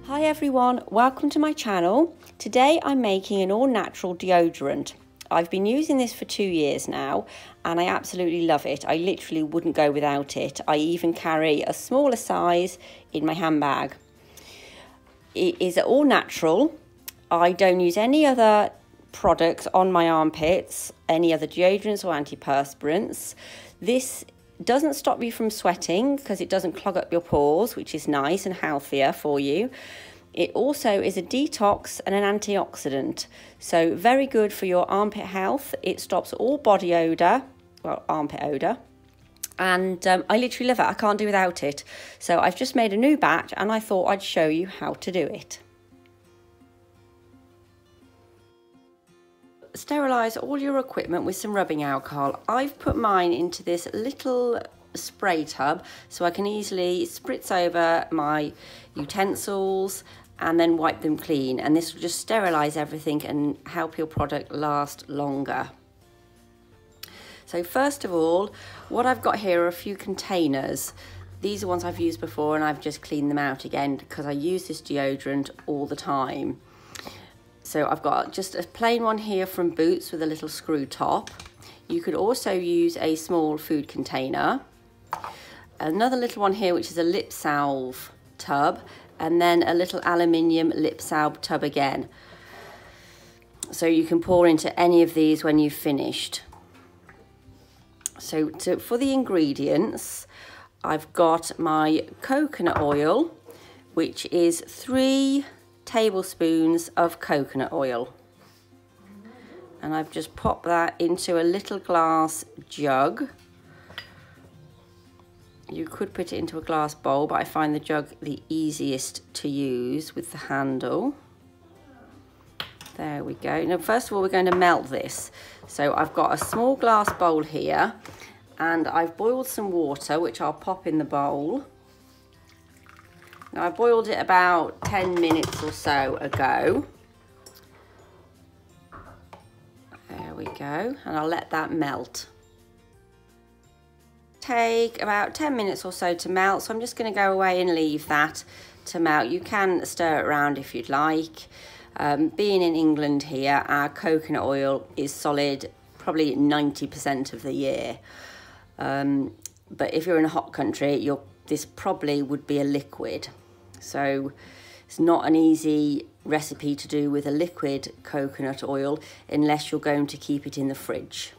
Hi everyone, welcome to my channel. Today I'm making an all-natural deodorant. I've been using this for 2 years now and I absolutely love it. I literally wouldn't go without it. I even carry a smaller size in my handbag. It is all natural. I don't use any other products on my armpits, any other deodorants or antiperspirants. This doesn't stop you from sweating because it doesn't clog up your pores, which is nice and healthier for you. It also is a detox and an antioxidant, so very good for your armpit health. It stops all body odour, well, armpit odour, and I literally love it. I can't do without it. So I've just made a new batch and I thought I'd show you how to do it. Sterilize all your equipment with some rubbing alcohol. I've put mine into this little spray tub so I can easily spritz over my utensils and then wipe them clean, and this will just sterilize everything and help your product last longer. So first of all, what I've got here are a few containers. These are ones I've used before and I've just cleaned them out again because I use this deodorant all the time. So I've got just a plain one here from Boots with a little screw top. You could also use a small food container. Another little one here which is a lip salve tub, and then a little aluminium lip salve tub again. So you can pour into any of these when you've finished. So for the ingredients, I've got my coconut oil, which is 3 tablespoons of coconut oil, and I've just popped that into a little glass jug. You could put it into a glass bowl, but I find the jug the easiest to use with the handle. There we go. Now first of all we're going to melt this. So I've got a small glass bowl here and I've boiled some water which I'll pop in the bowl. Now I boiled it about 10 minutes or so ago. There we go, and I'll let that melt. Take about 10 minutes or so to melt, so I'm just going to go away and leave that to melt. You can stir it around if you'd like. Being in England here, our coconut oil is solid probably 90% of the year. But if you're in a hot country, this probably would be a liquid. So it's not an easy recipe to do with a liquid coconut oil unless you're going to keep it in the fridge.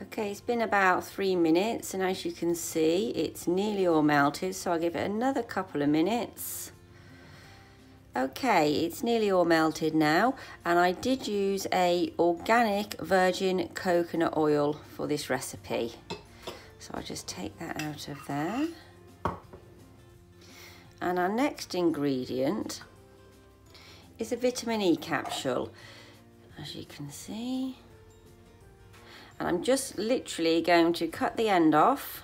Okay, it's been about 3 minutes and as you can see it's nearly all melted, so I'll give it another couple of minutes. Okay, it's nearly all melted now, and I did use a organic virgin coconut oil for this recipe. So I'll just take that out of there. And our next ingredient is a vitamin E capsule, as you can see. And I'm just literally going to cut the end off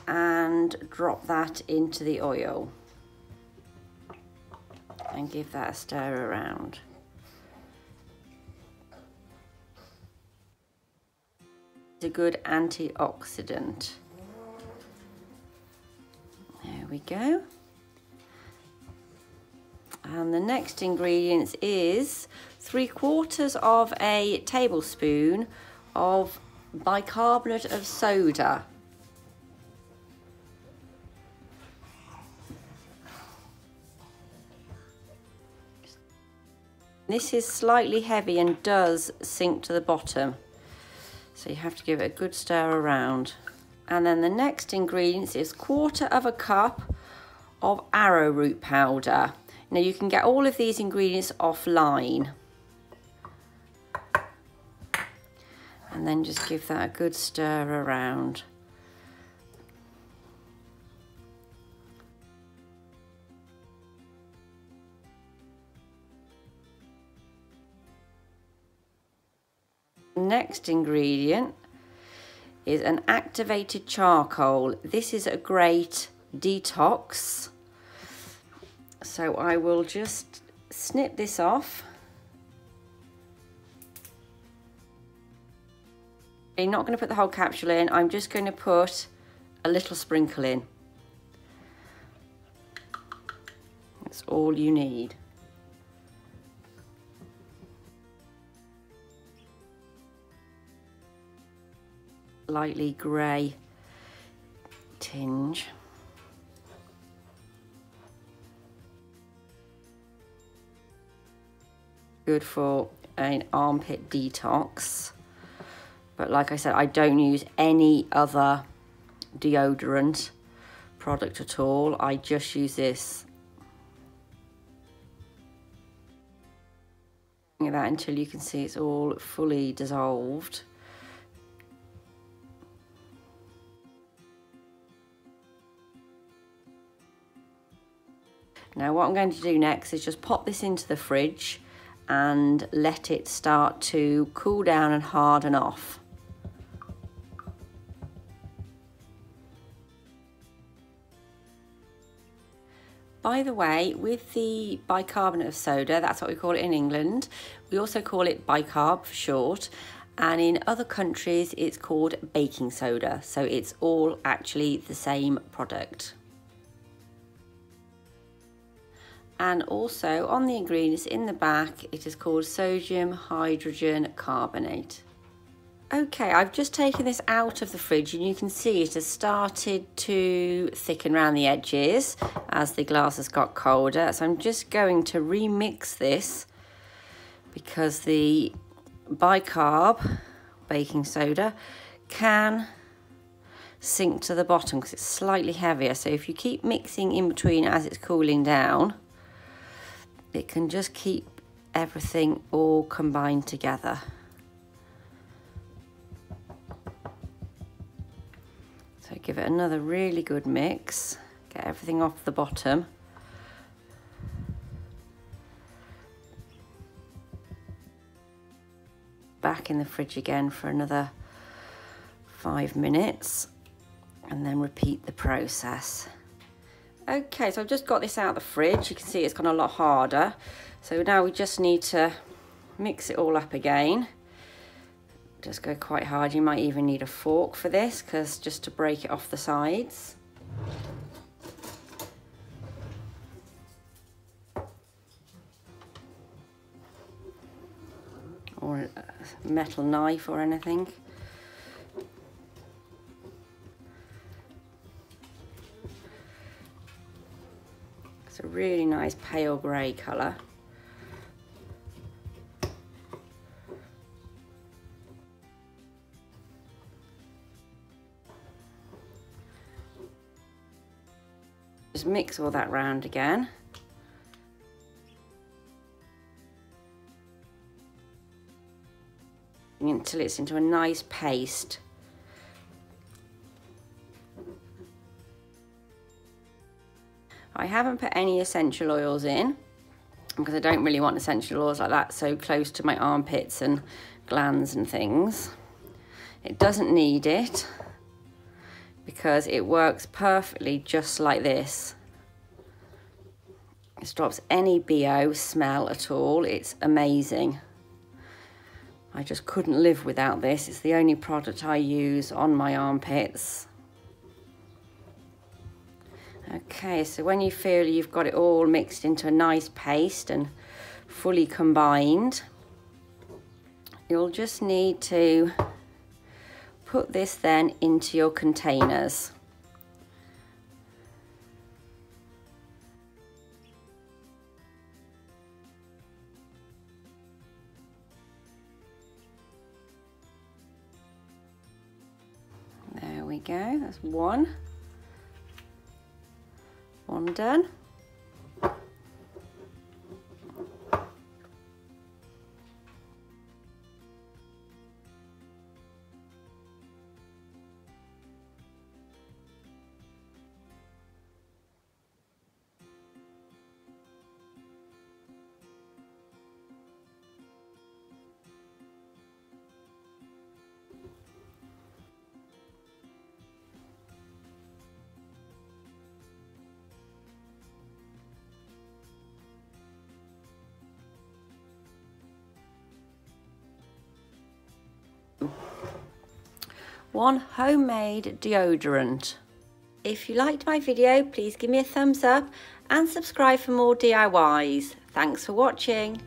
and drop that into the oil and give that a stir around. It's a good antioxidant. There we go. And the next ingredient is 3/4 of a tablespoon of bicarbonate of soda. This is slightly heavy and does sink to the bottom, so you have to give it a good stir around. And then the next ingredient is 1/4 cup of arrowroot powder. Now you can get all of these ingredients offline. And then just give that a good stir around. Next ingredient is an activated charcoal. This is a great detox. So I will just snip this off. I'm not going to put the whole capsule in, I'm just going to put a little sprinkle in. It's all you need. Lightly grey tinge. Good for an armpit detox. But like I said, I don't use any other deodorant product at all. I just use this. That until you can see it's all fully dissolved. Now what I'm going to do next is just pop this into the fridge and let it start to cool down and harden off. By the way, with the bicarbonate of soda, that's what we call it in England. We also call it bicarb for short. And in other countries, it's called baking soda. So it's all actually the same product. And also on the ingredients in the back, it is called sodium hydrogen carbonate. Okay, I've just taken this out of the fridge and you can see it has started to thicken around the edges as the glass has got colder. So I'm just going to remix this because the bicarb baking soda can sink to the bottom because it's slightly heavier. So if you keep mixing in between as it's cooling down, it can just keep everything all combined together. So give it another really good mix, get everything off the bottom. Back in the fridge again for another 5 minutes and then repeat the process. Okay, so I've just got this out of the fridge. You can see it's gone a lot harder. So now we just need to mix it all up again. Just go quite hard. You might even need a fork for this, because just to break it off the sides. Or a metal knife or anything. It's a really nice pale grey colour. Just mix all that round again. Until it's into a nice paste. I haven't put any essential oils in because I don't really want essential oils like that so close to my armpits and glands and things. It doesn't need it because it works perfectly just like this. It stops any BO smell at all. It's amazing. I just couldn't live without this. It's the only product I use on my armpits. Okay, so when you feel you've got it all mixed into a nice paste and fully combined, you'll just need to put this then into your containers. There we go, that's one done. One homemade deodorant. If you liked my video, please give me a thumbs up and subscribe for more DIYs. Thanks for watching.